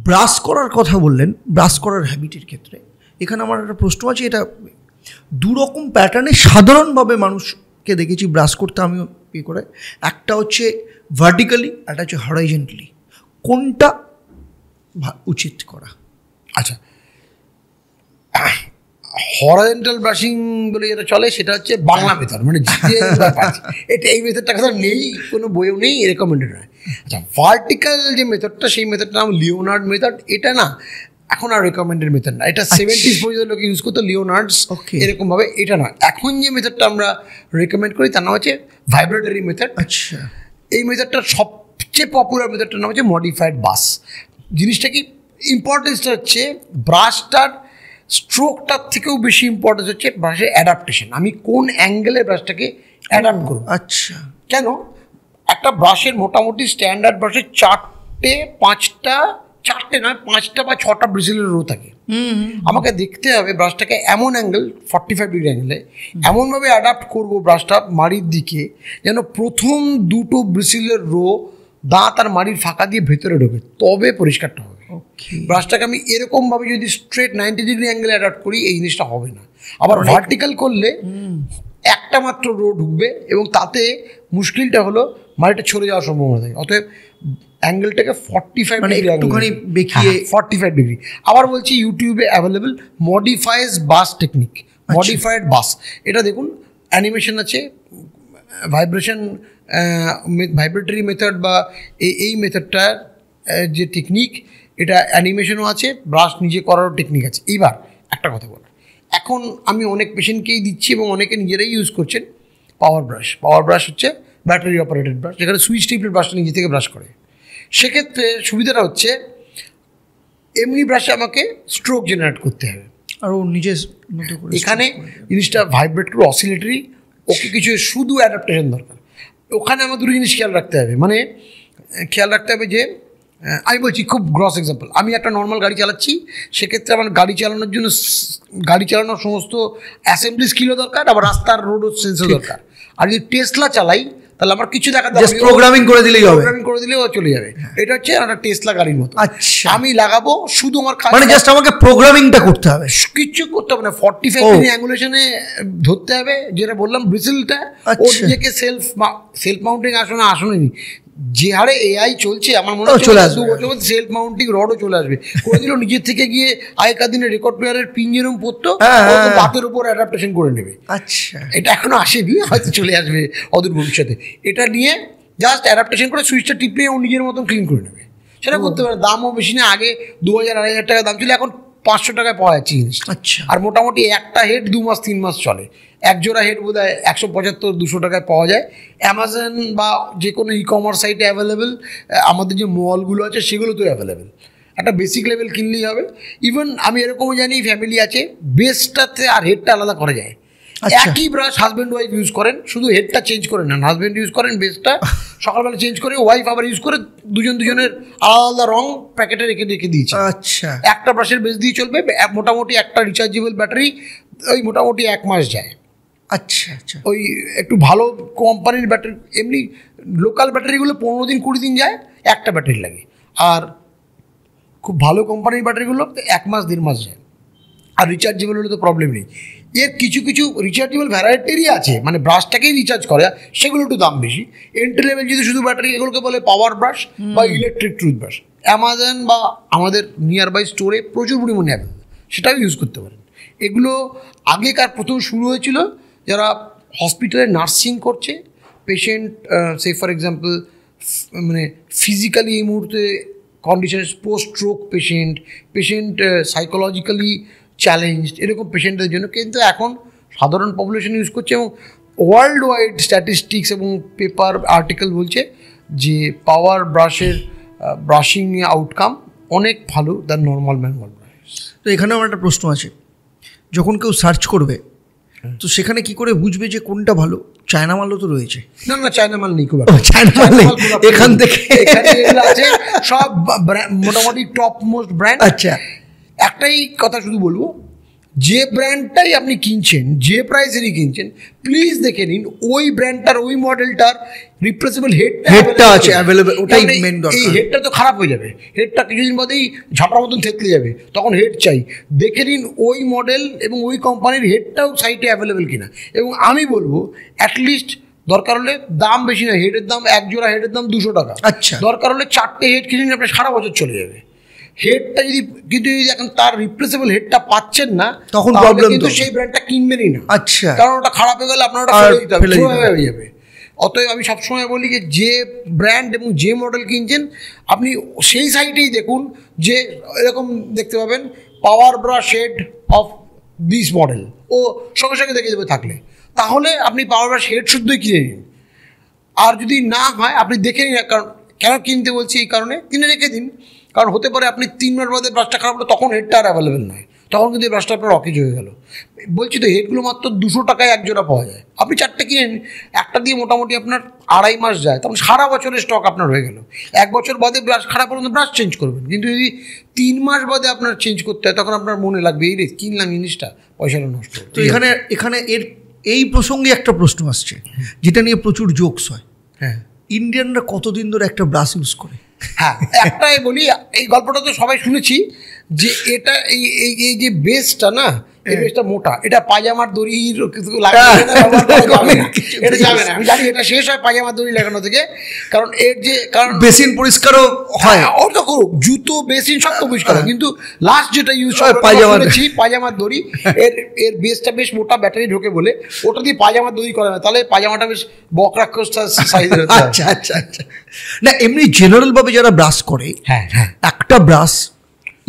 Brush করার কথা বললেন, ব্রাশ করার হ্যাবিটের ক্ষেত্রে এখানে আমার একটা প্রশ্ন আছে। এটা দুরকম প্যাটার্নে সাধারণভাবে মানুষকে দেখেছি ব্রাশ করতে আমিও করে। একটা হচ্ছে ভার্টিক্যালি, একটা হচ্ছে হরাইজন্টালি। কোনটা উচিত করা? আচ্ছা, হরাইজন্টাল ব্রাশিং বলে যেটা চলে সেটা হচ্ছে বাংলা মেথড, মানে এটা এই মেথডটা কথা নেই, কোনো বইও নেই, রেকমেন্ডেড নয়। আচ্ছা, ভার্টিক্যাল যে মেথডটা সেই মেথডটা নাম লিওনার্ড মেথড। এটা না এখন আর রেকমেন্ডেড মেথড না, এটা 70s পর্যন্ত লোকে ইউজ করতো লিওনার্ডস এরকমভাবে। এটা না, এখন যে মেথডটা আমরা রেকমেন্ড করি তার নাম হচ্ছে ভাইব্রেটরি মেথড। আচ্ছা, এই মেথডটার সবচেয়ে পপুলার মেথডটার নাম হচ্ছে মডিফাইড বাস। জিনিসটা কি ইম্পর্টেন্সটা হচ্ছে ব্রাশটার স্ট্রোকটার থেকেও বেশি ইম্পর্টেন্স হচ্ছে ব্রাশের অ্যাডাপ্টেশন, আমি কোন অ্যাঙ্গেলে ব্রাশটাকে অ্যাডাপ্ট করব। আচ্ছা, কেন একটা ব্রাশের মোটামুটি স্ট্যান্ডার্ড ব্রাশের পাঁচটা বা 6টা ব্রিসেলের রো থাকে। আমাকে দেখতে হবে ব্রাশটাকে এমন অ্যাঙ্গেল 45 ডিগ্রি অ্যাঙ্গেলে এমনভাবে অ্যাডাপ্ট করবো ব্রাশটা মাড়ির দিকে যেন প্রথম দুটো ব্রিসেলের রো দাঁত আর মাড়ির ফাঁকা দিয়ে ভেতরে ঢোকে, তবে পরিষ্কারটা হবে। ব্রাশটাকে আমি এরকমভাবে যদি স্ট্রেট 90 ডিগ্রি অ্যাঙ্গেলে অ্যাডাপ্ট করি এই জিনিসটা হবে না। আবার ভার্টিক্যাল করলে একটা মাত্র রো ঢুকবে এবং তাতে মুশকিলটা হলো মাড়িটা ছড়ে যাওয়ার সম্ভাবনা থাকে। অতএব অ্যাঙ্গেলটাকে 45 ডিগ্রি একটুখানি বেঁকিয়ে 45 ডিগ্রি। আবার বলছি ইউটিউবে অ্যাভেলেবেল মডিফাইজ বাস টেকনিক, মডিফাইড বাস। এটা দেখুন অ্যানিমেশন আছে, ভাইব্রেটরি মেথড বা এই মেথডটার যে টেকনিক এটা অ্যানিমেশনও আছে, ব্রাশ নিজে করারও টেকনিক আছে। এইবার একটা কথা বলা, এখন আমি অনেক পেশেন্টকেই দিচ্ছি এবং অনেকে নিজেরাই ইউজ করছেন পাওয়ার ব্রাশ। পাওয়ার ব্রাশ হচ্ছে ব্যাটারি অপারেটেড ব্রাশ, যেখানে সুইচ টিপলে ব্রাশটা নিজে থেকে ব্রাশ করে। সেক্ষেত্রে সুবিধাটা হচ্ছে এমনি ব্রাশে আমাকে স্ট্রোক জেনারেট করতে হবে, আর ও নিজের মতো করে এখানে জিনিসটা ভাইব্রেট করে অসিলেটরি, ওকে কিছু শুধু অ্যাডাপ্টেশন দরকার। ওখানে আমার দুটো জিনিস খেয়াল রাখতে হবে, মানে খেয়াল রাখতে হবে যে আমি বলছি খুব গ্রস এক্সাম্পল, আমি একটা নর্মাল গাড়ি চালাচ্ছি, সেক্ষেত্রে আমার গাড়ি চালানোর সমস্ত অ্যাসেম্বলি স্কিলও দরকার, আবার রাস্তার রোড সেন্সও দরকার। আর যদি টেসলা চালাই তাহলে আমার কিছু দেখা যাবে, প্রোগ্রামিং করে দিলেই হবে, প্রোগ্রামিং করে দিলেও চলে যাবে। এটা হচ্ছে একটা টেসলা গাড়ির মতো। আচ্ছা, আমি লাগাবো শুধু আমার মানে জাস্ট আমাকে প্রোগ্রামিংটা করতে হবে, কিচ্ছু করতে হবে না। 45 ডিগ্রি অ্যাঙ্গুলেশনে ধরতে হবে, যেটা বললাম ব্রিসেলটা ও নিজেকে সেলফ মাউন্টিং আসনে যে হারে এআই চলছে আমার মনে হয় 2 বছর মধ্যে সেলফ মাউন্টিং রডও চলে আসবে। করে দিল নিজের থেকে গিয়ে আগেকার দিনে রেকর্ড প্লেয়ারের পিন যেরকম পড়তো হাতের উপর অ্যাডাপ্টেশন করে নেবে। আচ্ছা, এটা এখনো আসেনি, হয়তো চলে আসবে অদূর ভবিষ্যতে। এটা নিয়ে জাস্ট অ্যাডাপ্টেশন করে সুইচটা টিপলে ও নিজের মতন ক্লিন করে নেবে। সেটা করতে পারে, দামও বেশি না, আগে 2000-2500 টাকা দাম ছিল, এখন 500 টাকায় পাওয়া যাচ্ছে জিনিস। আচ্ছা, আর মোটামুটি একটা হেড 2-3 মাস চলে, এক জোড়া হেড বোধ হয় 175-200 টাকায় পাওয়া যায়। অ্যামাজন বা যে কোনো ই কমার্স সাইটে অ্যাভেলেবেল, আমাদের যে মলগুলো আছে সেগুলোতেও অ্যাভেলেবেল। একটা বেসিক লেভেল কিনলেই হবে। ইভেন আমি এরকমও জানি ফ্যামিলি আছে বেসটাতে আর হেডটা আলাদা করা যায়। একই ব্রাশ হাজব্যান্ড ওয়াইফ ইউজ করেন, শুধু হেডটা চেঞ্জ করেন না, হাজব্যান্ড ইউজ করেন বেসটা, সকালবেলা চেঞ্জ করে ওয়াইফ আবার ইউজ করে, দুজনের আলাদা আলাদা রং প্যাকেটে রেখে দিয়েছে। আচ্ছা, একটা ব্রাশের বেস দিয়ে চলবে, মোটামুটি একটা রিচার্জেবল ব্যাটারি ওই মোটামুটি 1 মাস যায়। আচ্ছা আচ্ছা, ওই একটু ভালো কোম্পানির ব্যাটারি, এমনি লোকাল ব্যাটারিগুলো 15 দিন 20 দিন যায়, একটা ব্যাটারি লাগে। আর খুব ভালো কোম্পানির ব্যাটারিগুলো 1 মাস 1.5 মাস যায়। আর রিচার্জেবল হলে তো প্রবলেম নেই। এর কিছু রিচার্জেবল ভ্যারাইটিরই আছে, মানে ব্রাশটাকেই রিচার্জ করে, সেগুলো একটু দাম বেশি। এন্ট্রি লেভেল যদি শুধু ব্যাটারি, এগুলোকে বলে পাওয়ার ব্রাশ বা ইলেকট্রিক টুথব্রাশ। অ্যামাজন বা আমাদের নিয়ার বাই স্টোরে প্রচুর পরিমাণে অ্যাভেলেবল, সেটাও ইউজ করতে পারেন। এগুলো আগেকার প্রথম শুরু হয়েছিল যারা হসপিটালে নার্সিং করছে, পেশেন্ট সে ফর এক্সাম্পল মানে ফিজিক্যালি এই মুহূর্তে condition, post stroke patient psychologically challenged, এরকম পেশেন্টদের জন্য। কিন্তু এখন সাধারণ পপুলেশন ইউজ করছে এবং ওয়ার্ল্ড ওয়াইড স্ট্যাটিস্টিক্স এবং পেপার আর্টিকেল বলছে যে পাওয়ার ব্রাশের ব্রাশিং আউটকাম অনেক ভালো দ্যান নর্মাল ম্যানুয়াল ব্রাশ। তো এখানেও আমার একটা প্রশ্ন আছে, যখন কেউ সার্চ করবে তো সেখানে কি করে বুঝবে যে কোনটা ভালো? চায়না মালও তো রয়েছে। না চায়না মাল নেই, খুব চায়না মাল এখান থেকে আছে সব মোটামুটি টপ মোস্ট ব্র্যান্ড। আচ্ছা, একটাই কথা শুধু বলবো, যে ব্র্যান্ডটাই আপনি কিনছেন, যে প্রাইসেরই কিনছেন, প্লিজ দেখে নিন ওই ব্র্যান্ডটার ওই মডেলটার রিপ্লেসেবল হেডটা আছে অ্যাভেলেবেল, ওটাই মেন দরকার। এই হেডটা তো খারাপ হয়ে যাবে, হেডটা কিছুদিন বাদেই ঝাঁটার মতন থেতলে যাবে, তখন হেড চাই। দেখে নিন ওই মডেল এবং ওই কোম্পানির হেডটাও সাইটে অ্যাভেলেবেল কিনা। এবং আমি বলবো অ্যাটলিস্ট দরকার হলে দাম বেশি না, হেডের দাম এক জোড়া হেডের দাম 200 টাকা। আচ্ছা, দরকার হলে 4টে হেড কিনে নিন, আপনার সারা বছর চলে যাবে। হেডটা যদি কিন্তু যদি এখন তার রিপ্লেসেবল হেডটা পাচ্ছেন না, তখন প্রবলেম, কিন্তু সেই ব্র্যান্ডটা কিনবেনই না। আচ্ছা, কারণ ওটা খারাপ হয়ে গেলে আপনার ওটা ফেলে দিতে হবে, হয়ে যাবে। অতএব আমি সবসময় বলি যে ব্র্যান্ড এবং যে মডেল কিনছেন আপনি সেই সাইটেই দেখুন, যে এরকম দেখতে পাবেন power brush head of this model, ও সঙ্গে সঙ্গে দেখে দেবে থাকলে, তাহলে আপনি পাওয়ার ব্রাশ হেড শুদ্ধই কিনে নিন। আর যদি না হয় আপনি দেখে নিন, কারণ কেন কিনতে বলছি এই কারণে, কিনে রেখে দিন। কারণ হতে পারে আপনি 3 মাস বাদে ব্রাশটা খারাপ হলো, তখন হেডটা আর অ্যাভেলেবেল নয়, তখন কিন্তু এই ব্রাশটা আপনার অকেজ হয়ে গেল। বলছি তো হেডগুলো মাত্র 200 টাকায় এক জোড়া পাওয়া যায়, আপনি 4টে কিনে নিন, একটা দিয়ে মোটামুটি আপনার 2.5 মাস যায়, তখন সারা বছরের স্টক আপনার হয়ে গেল। 1 বছর বাদে ব্রাশ খারাপ হলে ব্রাশ চেঞ্জ করবেন, কিন্তু যদি 3 মাস বাদে আপনার চেঞ্জ করতে হয়, তখন আপনার মনে লাগবে এই রে কিনলাম জিনিসটা, পয়সাটা নষ্ট। তো এখানে এই প্রসঙ্গে একটা প্রশ্ন আসছে যেটা নিয়ে প্রচুর জোকস হয়। হ্যাঁ, ইন্ডিয়ানরা কতদিন ধরে একটা ব্রাশ ইউজ করে? হ্যাঁ, একটাই বলি, এই গল্পটা তো সবাই শুনেছি, যে এটা এই যে বেসটা না, এই বেসটা মোটা, এটা পাজামার দড়ির কিছু লাগানো যাবে না, এটা যাবে না। আমি জানি এটা শেষ হয় পাজামার দড়ি লাগানো থেকে, কারণ এর যে কারণ বেসিন পরিষ্কারও হয়, ওটা করুক, জুতো বেসিন সব তো পরিষ্কার হয়, কিন্তু লাস্ট যেটা ইউজ হয় পাজামার দড়ি, এর বেসটা বেশ মোটা, ব্যাটারি ঢোকে বলে ওটা দিয়ে পাজামার দড়ি করা হয়, তাহলে পাজামাটা বেশ বকরাক্ষসটা সাইজের। আচ্ছা আচ্ছা আচ্ছা, না এমনি জেনারেল ভাবে যারা ব্রাশ করে, হ্যাঁ হ্যাঁ, একটা ব্রাশ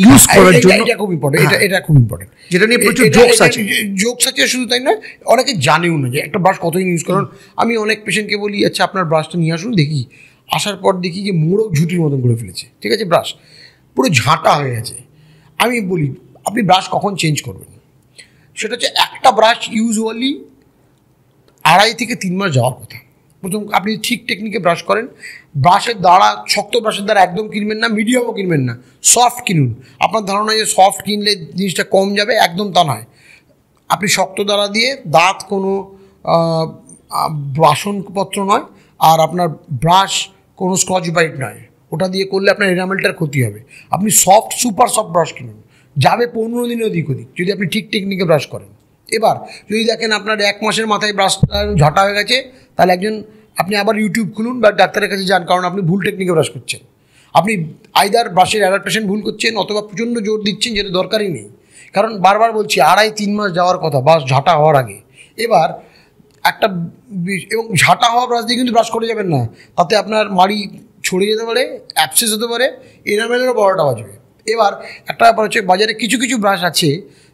ইউজ করার জন্য এটা খুব ইম্পর্টেন্ট, এটা খুব ইম্পর্টেন্ট, যেটা নিয়ে প্রচুর জোকস আছে। জোকস আছে শুধু তাই না, অনেকে জানেও না যে একটা ব্রাশ কতদিন ইউজ করেন। আমি অনেক পেশেন্টকে বলি, আচ্ছা আপনার ব্রাশটা নিয়ে আসুন দেখি, আসার পর দেখি যে মোড়ক ঝুটির মতন করে ফেলেছে, ঠিক আছে, ব্রাশ পুরো ঝাঁটা হয়ে গেছে। আমি বলি আপনি ব্রাশ কখন চেঞ্জ করবেন? সেটা হচ্ছে একটা ব্রাশ ইউজুয়ালি 2.5 থেকে 3 মাস যাওয়ার কথা। প্রথম আপনি ঠিক টেকনিকে ব্রাশ করেন, ব্রাশের দ্বারা শক্ত ব্রাশের দ্বারা একদম কিনবেন না, মিডিয়ামও কিনবেন না, সফট কিনুন। আপনার ধারণা যে সফট কিনলে জিনিসটা কম যাবে, একদম তা নয়। আপনি শক্ত দ্বারা দিয়ে দাঁত কোনো বাসনপত্র নয়, আর আপনার ব্রাশ কোনো স্কচ ব্রাইট নয়, ওটা দিয়ে করলে আপনার এনামেলটার ক্ষতি হবে। আপনি সফট সুপার সফট ব্রাশ কিনুন, যাবে 15 দিনে ওদিক ওদিক, যদি আপনি ঠিক টেকনিকে ব্রাশ করেন। এবার যদি দেখেন আপনার 1 মাসের মাথায় ব্রাশটা ঝাঁটা হয়ে গেছে, তাহলে আপনি আবার ইউটিউব খুলুন বা ডাক্তারের কাছে যান, কারণ আপনি ভুল টেকনিকে ব্রাশ করছেন। আপনি আইদার ব্রাশের অ্যাডাপ্টেশন ভুল করছেন, অথবা প্রচণ্ড জোর দিচ্ছেন, যেটা দরকারই নেই। কারণ বারবার বলছি 2.5-3 মাস যাওয়ার কথা ব্রাশ ঝাঁটা হওয়ার আগে। এবার এবং ঝাঁটা হওয়া ব্রাশ দিয়ে কিন্তু ব্রাশ করে যাবেন না, তাতে আপনার মাড়ি ছড়িয়ে যেতে পারে, অ্যাবসেস হতে পারে, এনামেলেরও বড়টা বাজবে। এবার একটা ব্যাপার হচ্ছে, বাজারে কিছু কিছু ব্রাশ আছে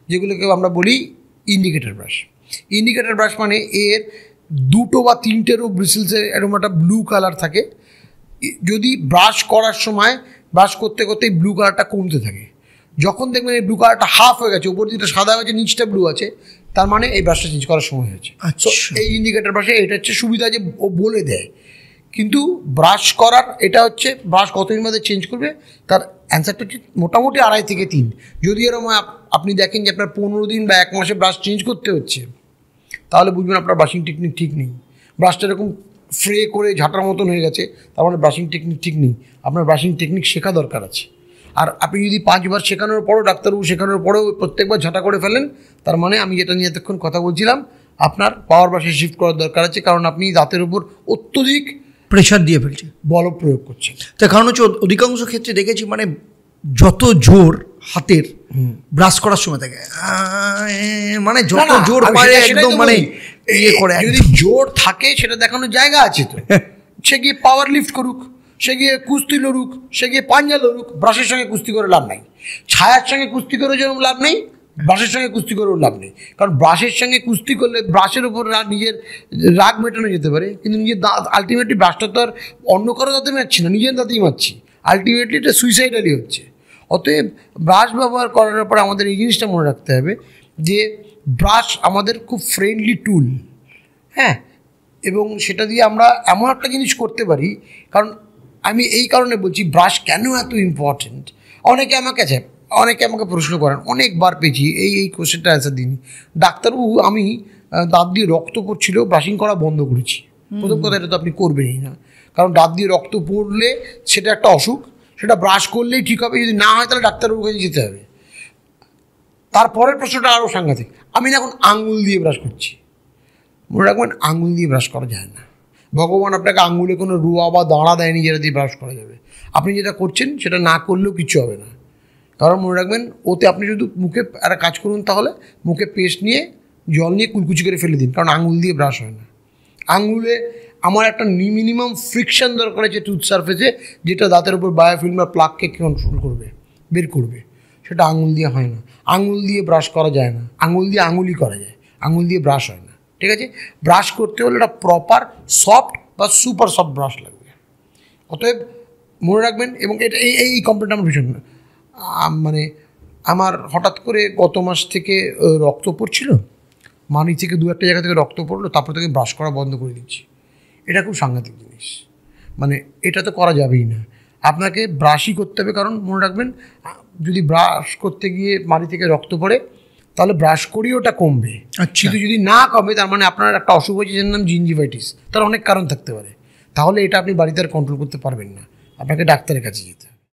যেগুলোকে আমরা বলি ইন্ডিকেটর ব্রাশ। ইন্ডিকেটর ব্রাশ মানে এর 2 বা 3টেরও ব্রিসেলসের এরকম একটা ব্লু কালার থাকে। যদি ব্রাশ করার সময় ব্রাশ করতে করতে এই ব্লু কালারটা কমতে থাকে, যখন দেখবেন এই ব্লু কালারটা হাফ হয়ে গেছে, উপর দিকটা সাদা হয়েছে, নিচটা ব্লু আছে, তার মানে এই ব্রাশটা চেঞ্জ করার সময় হয়েছে। আচ্ছা, এই ইন্ডিকেটর ব্রাশে এটা হচ্ছে সুবিধা যে ও বলে দেয়, কিন্তু ব্রাশ করার এটা হচ্ছে ব্রাশ কতদিন বাদে চেঞ্জ করবে, তার অ্যান্সারটা হচ্ছে মোটামুটি 2.5 থেকে 3। যদি এরকম আপনি দেখেন যে আপনার 15 দিন বা 1 মাসে ব্রাশ চেঞ্জ করতে হচ্ছে, তাহলে বুঝবেন আপনার ব্রাশিং টেকনিক ঠিক নেই। ব্রাশটা এরকম ফ্রে করে ঝাঁটার মতন হয়ে গেছে, তার মানে ব্রাশিং টেকনিক ঠিক নেই। আপনার ব্রাশিং টেকনিক শেখা দরকার আছে। আর আপনি যদি 5 বার শেখানোর পরও, ডাক্তারবাবু শেখানোর পরেও প্রত্যেকবার ঝাঁটা করে ফেলেন, তার মানে আমি যেটা নিয়ে এতক্ষণ কথা বলছিলাম, আপনার পাওয়ার ব্রাশে শিফট করার দরকার আছে, কারণ আপনি দাঁতের উপর অত্যধিক প্রেশার দিয়ে ফেলছে, বল প্রয়োগ করছেন। তার কারণ হচ্ছে অধিকাংশ ক্ষেত্রে দেখেছি মানে যত জোর হাতের ব্রাশ করার সময় থাকে, মানে যত জোর পারে একদম মানে ইয়ে করে। যদি জোর থাকে সেটা দেখানোর জায়গা আছে তো, সে গিয়ে পাওয়ার লিফট করুক, সে গিয়ে কুস্তি লড়ুক, সে গিয়ে পাঞ্জা লড়ুক। ব্রাশের সঙ্গে কুস্তি করে লাভ নাই, ছায়ার সঙ্গে কুস্তি করে যেরকম লাভ নেই, ব্রাশের সঙ্গে কুস্তি করেও লাভ নেই। কারণ ব্রাশের সঙ্গে কুস্তি করলে ব্রাশের উপর নিজের রাগ মেটানো যেতে পারে, কিন্তু নিজের দাঁত আলটিমেটলি ব্রাশটা তো আর অন্য কারো দাঁতে মারছি না, নিজের দাঁতেই মারছি। আলটিমেটলি এটা সুইসাইডালি হচ্ছে। অতএব ব্রাশ ব্যবহার করার পর আমাদের এই জিনিসটা মনে রাখতে হবে যে ব্রাশ আমাদের খুব ফ্রেন্ডলি টুল, হ্যাঁ, এবং সেটা দিয়ে আমরা এমন একটা জিনিস করতে পারি। কারণ আমি এই কারণে বলছি ব্রাশ কেন এত ইম্পর্টেন্ট। অনেকে আমাকে প্রশ্ন করেন, অনেকবার পেয়েছি এই কোশ্চেনটা অ্যান্সার দিইনি, ডাক্তারবাবু আমি দাঁত দিয়ে রক্ত পড়ছিল, ব্রাশিং করা বন্ধ করেছি, প্রথম কথা এটা তো আপনি করবেনই না, কারণ দাঁত দিয়ে রক্ত পড়লে সেটা একটা অসুখ, সেটা ব্রাশ করলেই ঠিক হবে, যদি না হয় তাহলে ডাক্তারবাবুর কাছে যেতে হবে। তারপরের প্রশ্নটা আরও সাংঘাতিক, আমি না এখন আঙুল দিয়ে ব্রাশ করছি। মনে রাখবেন আঙুল দিয়ে ব্রাশ করা যায় না, ভগবান আপনাকে আঙুলে কোনো রুয়া বা দাঁড়া দেয়নি যেটা দিয়ে ব্রাশ করা যাবে। আপনি যেটা করছেন সেটা না করলেও কিছু হবে না, কারণ মনে রাখবেন ওতে আপনি শুধু মুখে একটা কাজ করুন, তাহলে মুখে পেস্ট নিয়ে জল নিয়ে কুলকুচি করে ফেলে দিন, কারণ আঙুল দিয়ে ব্রাশ হয় না। আঙুলে আমার একটা মিনিমাম ফ্রিকশন দরকার আছে টুথ সারফেসে, যেটা দাঁতের উপর বায়োফিল্ম বা প্লাগকে কন্ট্রোল করবে, বের করবে, সেটা আঙুল দিয়ে হয় না। আঙুল দিয়ে ব্রাশ করা যায় না, আঙুল দিয়ে আঙুলই করা যায়, আঙুল দিয়ে ব্রাশ হয় না। ঠিক আছে, ব্রাশ করতে হলে একটা প্রপার সফট বা সুপার সফট ব্রাশ লাগবে। অতএব মনে রাখবেন, এবং এটা এই কমপ্লেনটা আমার ভীষণ মানে আমার হঠাৎ করে গত মাস থেকে রক্ত পড়ছিল, মানি থেকে 2-1 জায়গা থেকে রক্ত পড়লো, তারপর থেকে ব্রাশ করা বন্ধ করে দিচ্ছি। এটা খুব সাংঘাতিক জিনিস, মানে এটা তো করা যাবেই না, আপনাকে ব্রাশই করতে হবে। কারণ মনে রাখবেন যদি ব্রাশ করতে গিয়ে মাড়ি থেকে রক্ত পড়ে তাহলে ব্রাশ করেই ওটা কমবে। আচ্ছা, কিন্তু যদি না কমে তার মানে আপনার একটা অসুখ হয়েছে যার নাম জিঞ্জিভাইটিস, তার অনেক কারণ থাকতে পারে, তাহলে এটা আপনি বাড়িতে আর কন্ট্রোল করতে পারবেন না, আপনাকে ডাক্তারের কাছে যেতে হবে।